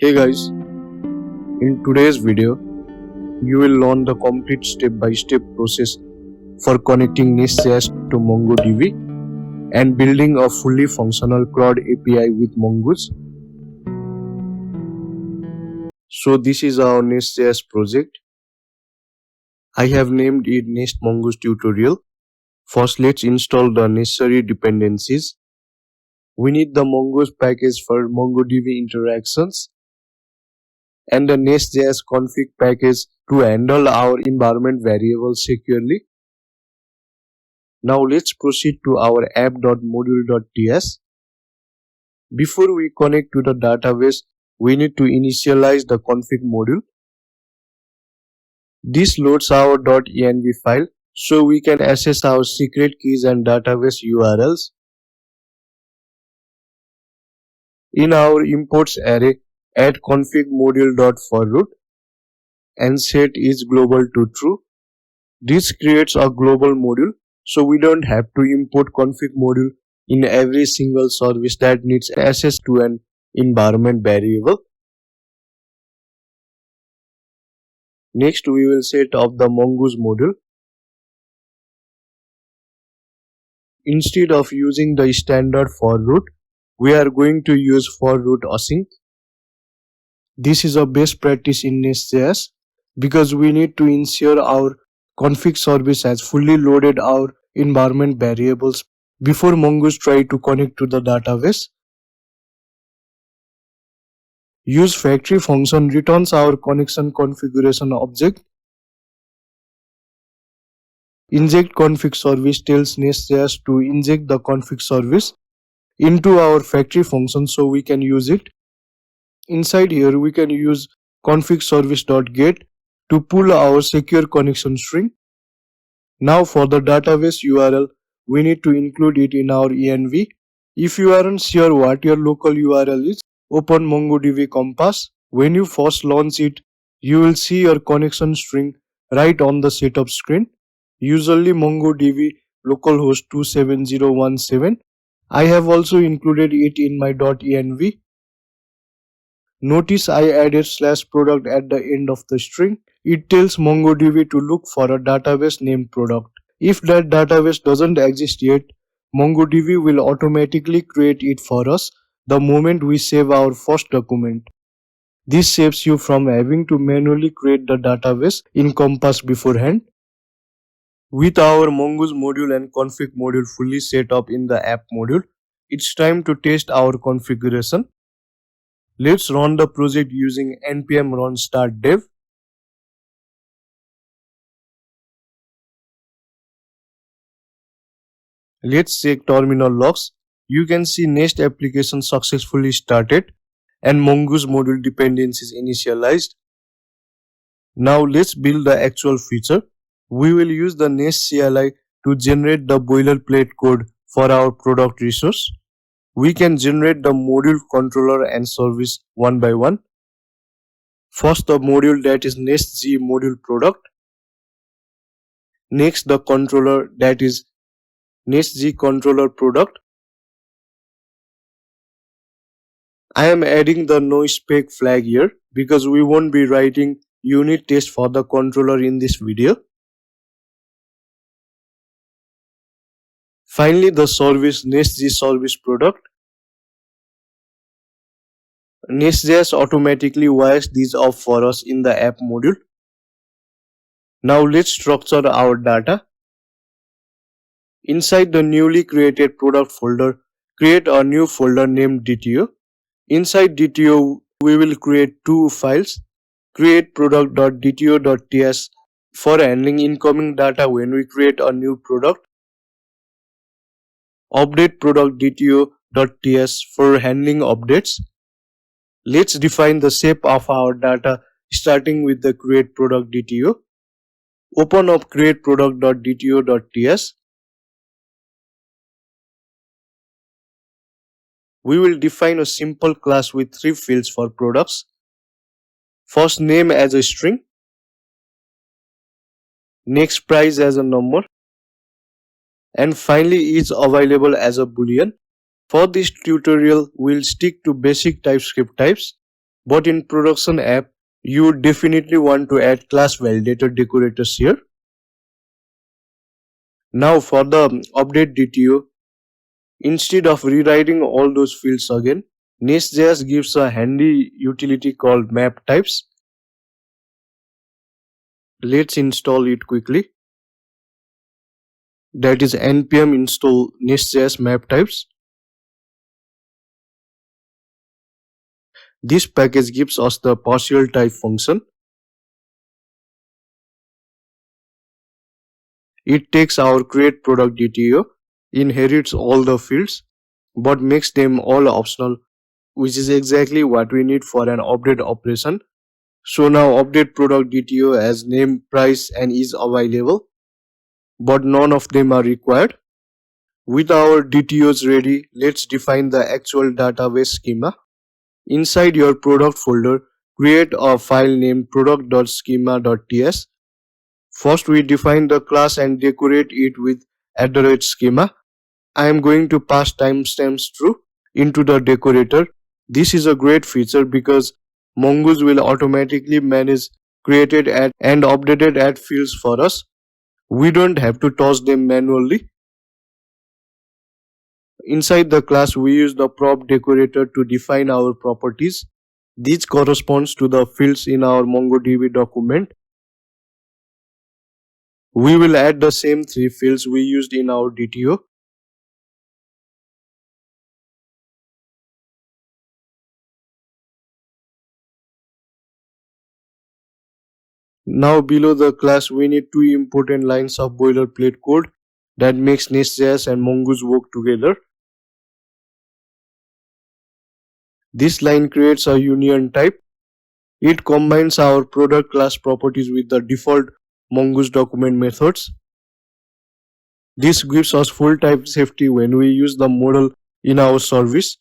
Hey guys, in today's video, you will learn the complete step-by-step process for connecting NestJS to MongoDB and building a fully functional CRUD API with Mongoose. So this is our NestJS project. I have named it Nest Mongoose tutorial. First, let's install the necessary dependencies. We need the Mongoose package for MongoDB interactions and the NestJS config package to handle our environment variables securely. Now let's proceed to our app.module.ts. Before we connect to the database, we need to initialize the config module. This loads our .env file so we can access our secret keys and database URLs. In our imports array, add config module.forroot and set is global to true. This creates a global module so we don't have to import config module in every single service that needs access to an environment variable. Next, we will set up the Mongoose module. Instead of using the standard for root, we are going to use for root async. This is a best practice in NestJS because we need to ensure our config service has fully loaded our environment variables before Mongoose try to connect to the database. Use factory function returns our connection configuration object. Inject config service tells NestJS to inject the config service into our factory function so we can use it. Inside here we can use config service.get to pull our secure connection string. Now for the database URL, we need to include it in our env. If you aren't sure what your local URL is, open MongoDB Compass. When you first launch it, you will see your connection string right on the setup screen. Usually MongoDB localhost 27017. I have also included it in my .env. Notice I added /product at the end of the string. It tells MongoDB to look for a database named product. If that database doesn't exist yet, MongoDB will automatically create it for us the moment we save our first document. This saves you from having to manually create the database in Compass beforehand. With our Mongoose module and config module fully set up in the app module, it's time to test our configuration. Let's run the project using npm run start dev. Let's check terminal logs. You can see Nest application successfully started and Mongoose module dependencies initialized. Now let's build the actual feature. We will use the Nest CLI to generate the boilerplate code for our product resource. We can generate the module controller and service one by one. First the module that is NestG module product. Next the controller that is NestG controller product. I am adding the no spec flag here because we won't be writing unit test for the controller in this video. Finally the service NestG service product. NestJS automatically wires these up for us in the app module. Now let's structure our data. Inside the newly created product folder, create a new folder named DTO. Inside DTO, we will create two files. Create product.dto.ts for handling incoming data when we create a new product. Update product.dto.ts for handling updates. Let's define the shape of our data starting with the create product DTO. Open up create product.dto.ts. We will define a simple class with three fields for products. First name as a string. Next price as a number. And finally is available as a boolean. For this tutorial, we'll stick to basic TypeScript types. But in production app, you definitely want to add class validator decorators here. Now for the update DTO, instead of rewriting all those fields again, NestJS gives a handy utility called map types. Let's install it quickly. That is npm install NestJS map types. This package gives us the partial type function. It takes our create product DTO, inherits all the fields, but makes them all optional, which is exactly what we need for an update operation. So now update product DTO as name, price and is available, but none of them are required. With our DTOs ready, let's define the actual database schema. Inside your product folder, create a file named product.schema.ts. First, we define the class and decorate it with @schema. I am going to pass timestamps true into the decorator. This is a great feature because Mongoose will automatically manage created at and updated at fields for us. We don't have to touch them manually. Inside the class, we use the prop decorator to define our properties. This corresponds to the fields in our MongoDB document. We will add the same three fields we used in our DTO. Now below the class, we need two important lines of boilerplate code that makes NestJS and Mongoose work together. This line creates a union type. It combines our product class properties with the default Mongoose document methods. This gives us full type safety when we use the model in our service.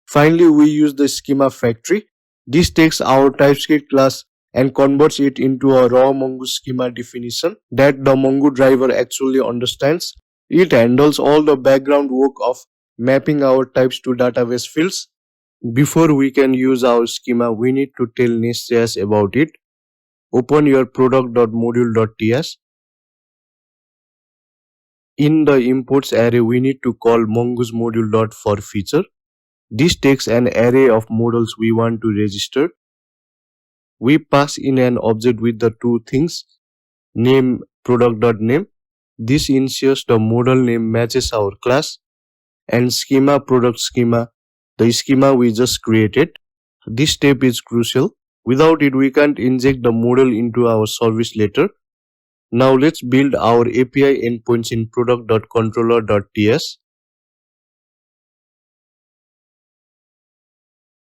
Finally, we use the schema factory. This takes our TypeScript class and converts it into a raw Mongoose schema definition that the Mongo driver actually understands. It handles all the background work of mapping our types to database fields. Before we can use our schema, we need to tell NestJS about it. Open your product.module.ts. In the imports array, we need to call mongoose module.forFeature. This takes an array of models we want to register. We pass in an object with the two things, name product.name. This ensures the model name matches our class, and schema product schema, the schema we just created. This step is crucial. Without it, we can't inject the model into our service later. Now let's build our API endpoints in product.controller.ts.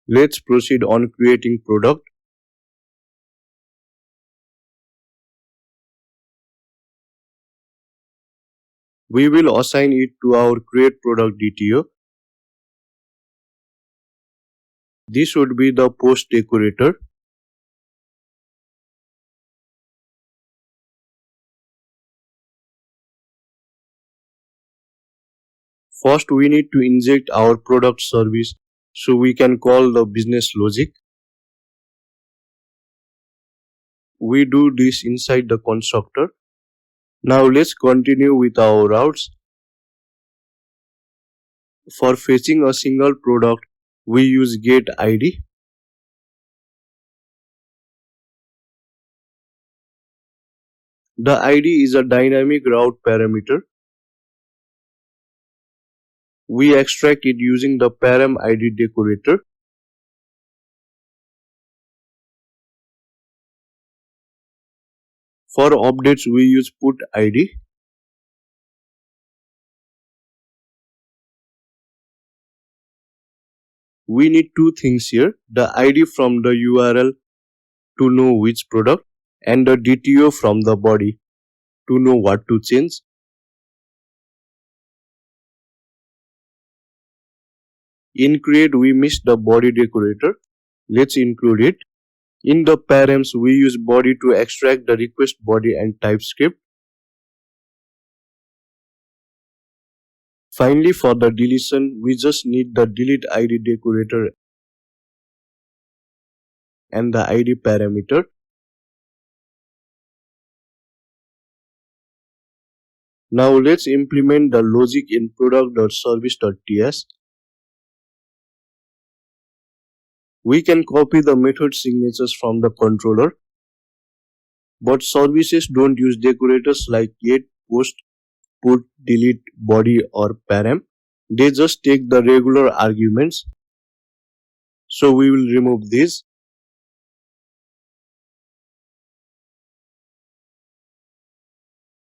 Let's proceed on creating product. We will assign it to our create product DTO. This would be the post decorator. First, we need to inject our product service so we can call the business logic. We do this inside the constructor. Now let's continue with our routes. For fetching a single product, we use getID. The ID is a dynamic route parameter. We extract it using the param ID decorator. For updates, we use put ID. We need two things here, the ID from the URL to know which product and the DTO from the body to know what to change. In create, we missed the body decorator. Let's include it. In the params, we use body to extract the request body and TypeScript. Finally, for the deletion, we just need the delete ID decorator and the ID parameter. Now let's implement the logic in product.service.ts. We can copy the method signatures from the controller, but services don't use decorators like get, post, put, delete, body or param. They just take the regular arguments. So we will remove these.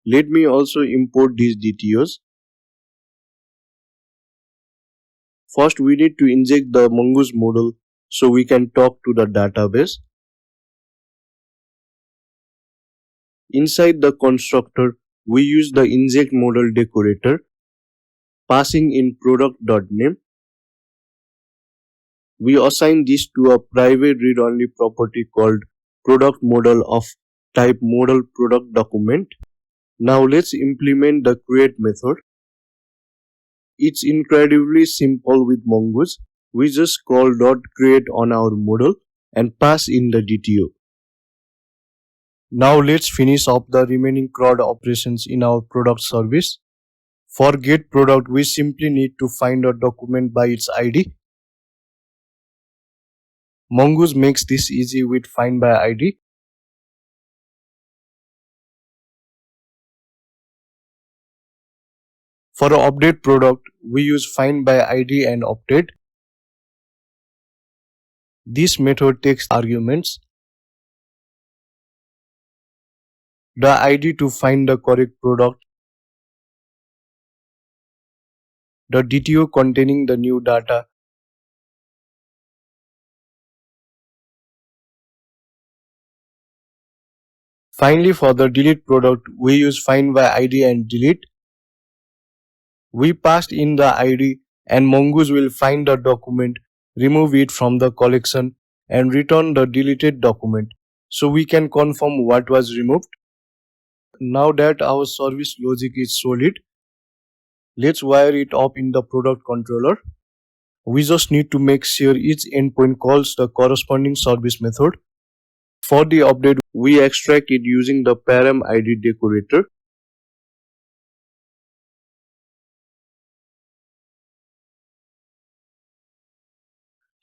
Let me also import these DTOs. First, we need to inject the Mongoose model so we can talk to the database. Inside the constructor, we use the inject model decorator, passing in product.name. We assign this to a private read-only property called product model of type model product document. Now let's implement the create method. It's incredibly simple with Mongoose. We just call .create on our model and pass in the DTO. Now let's finish up the remaining CRUD operations in our product service. For get product, we simply need to find a document by its ID. Mongoose makes this easy with find by ID. For update product, we use find by ID and update. This method takes arguments, the ID to find the correct product, the DTO containing the new data, finally for the delete product, we use find by ID and delete. We passed in the ID and Mongoose will find the document, remove it from the collection and return the deleted document. So we can confirm what was removed. Now that our service logic is solid, let's wire it up in the product controller. We just need to make sure each endpoint calls the corresponding service method. For the update, we extract it using the param ID decorator.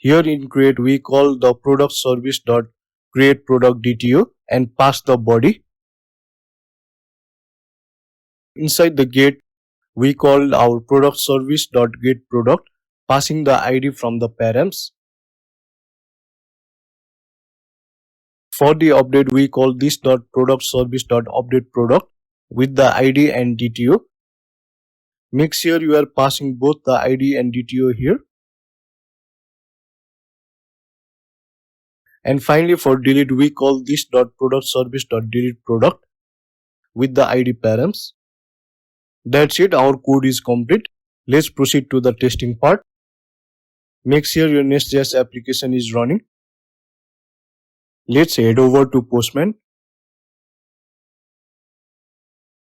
Here in create, we call the product service.create product DTO and pass the body. Inside the get, we call our product service.get product, passing the ID from the params. For the update, we call this product service.update product with the ID and DTO. Make sure you are passing both the ID and DTO here. And finally for delete, we call this product service.delete product with the ID params. That's it, our code is complete. Let's proceed to the testing part. Make sure your NestJS application is running. Let's head over to Postman.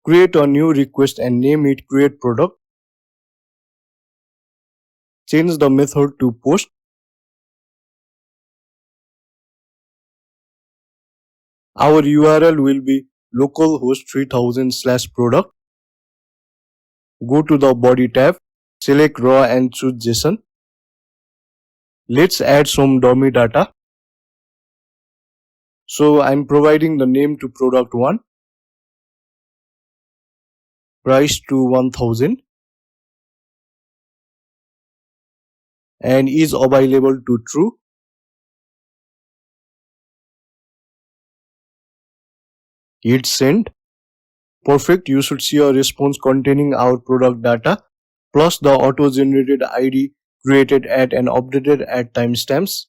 Create a new request and name it create product. Change the method to post. Our URL will be localhost 3000/product. Go to the body tab, select raw and choose JSON. Let's add some dummy data. So I'm providing the name to product 1, price to 1000 and is available to true. Hit send. Perfect, you should see a response containing our product data plus the auto-generated ID created at and updated at timestamps.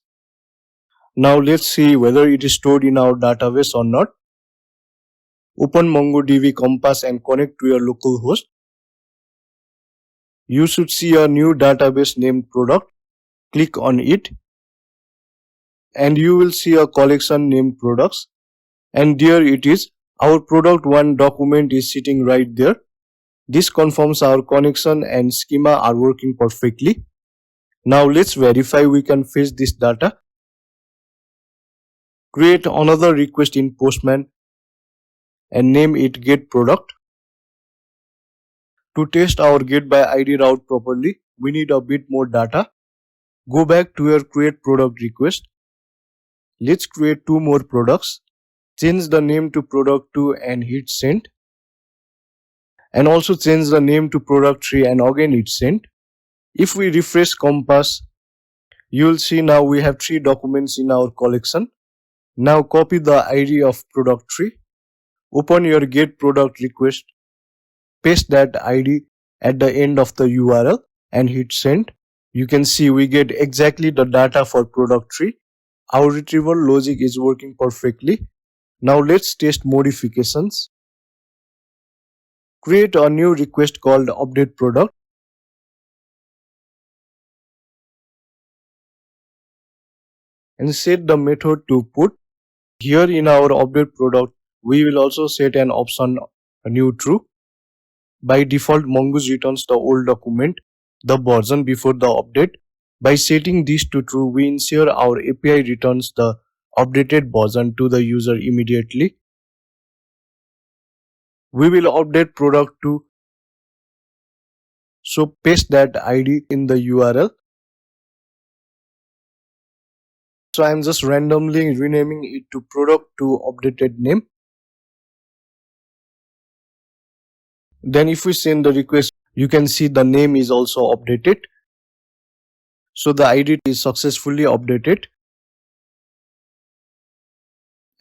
Now let's see whether it is stored in our database or not. Open MongoDB Compass and connect to your local host. You should see a new database named product. Click on it and you will see a collection named products, and there it is. Our product 1 document is sitting right there. This confirms our connection and schema are working perfectly. Now let's verify we can fetch this data. Create another request in Postman and name it getProduct. To test our getById route properly, we need a bit more data. Go back to your create product request. Let's create 2 more products. Change the name to product2 and hit send. And also change the name to product3 and again hit send. If we refresh Compass, you will see now we have 3 documents in our collection. Now copy the ID of product3. Open your get product request. Paste that ID at the end of the URL and hit send. You can see we get exactly the data for product3. Our retrieval logic is working perfectly. Now let's test modifications. Create a new request called update product. And set the method to put. Here in our update product, we will also set an option new true. By default, Mongoose returns the old document, the version before the update. By setting this to true, we ensure our API returns the updated version to the user immediately. We will update product2, so paste that ID in the URL. So I am just randomly renaming it to product2 updated name. Then if we send the request, you can see the name is also updated. So the ID is successfully updated.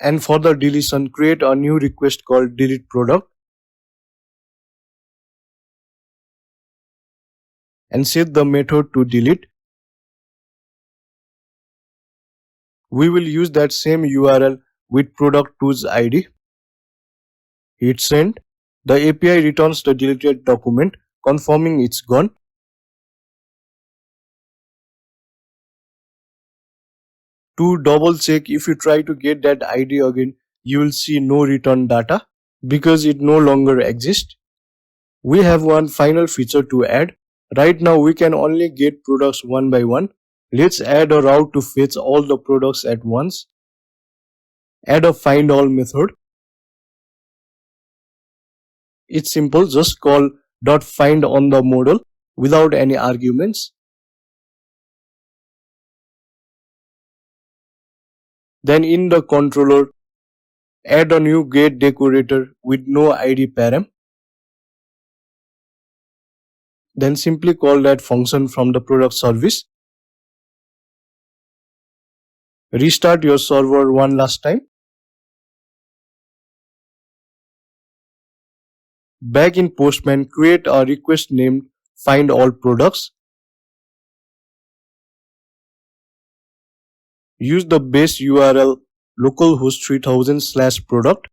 And for the deletion, create a new request called delete product. And set the method to delete. We will use that same URL with product2's ID. Hit send. The API returns the deleted document, confirming it's gone. To double check, if you try to get that ID again, you will see no return data because it no longer exists. We have one final feature to add. Right now we can only get products one by one. Let's add a route to fetch all the products at once. Add a find all method. It's simple, just call .find on the model without any arguments. Then in the controller, add a new get decorator with no ID param. Then simply call that function from the product service. Restart your server one last time. Back in Postman, create a request named find all products. Use the base URL localhost 3000/product.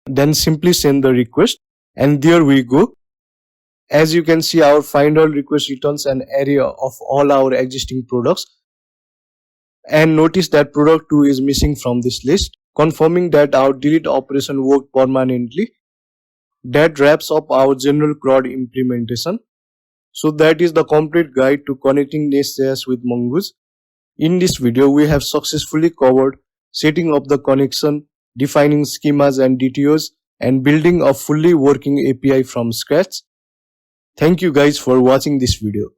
Then simply send the request, and there we go. As you can see, our find all request returns an array of all our existing products. And notice that product2 is missing from this list, confirming that our delete operation worked permanently. That wraps up our general CRUD implementation. So that is the complete guide to connecting NestJS with Mongoose. In this video, we have successfully covered setting up the connection, defining schemas and DTOs, and building a fully working API from scratch. Thank you guys for watching this video.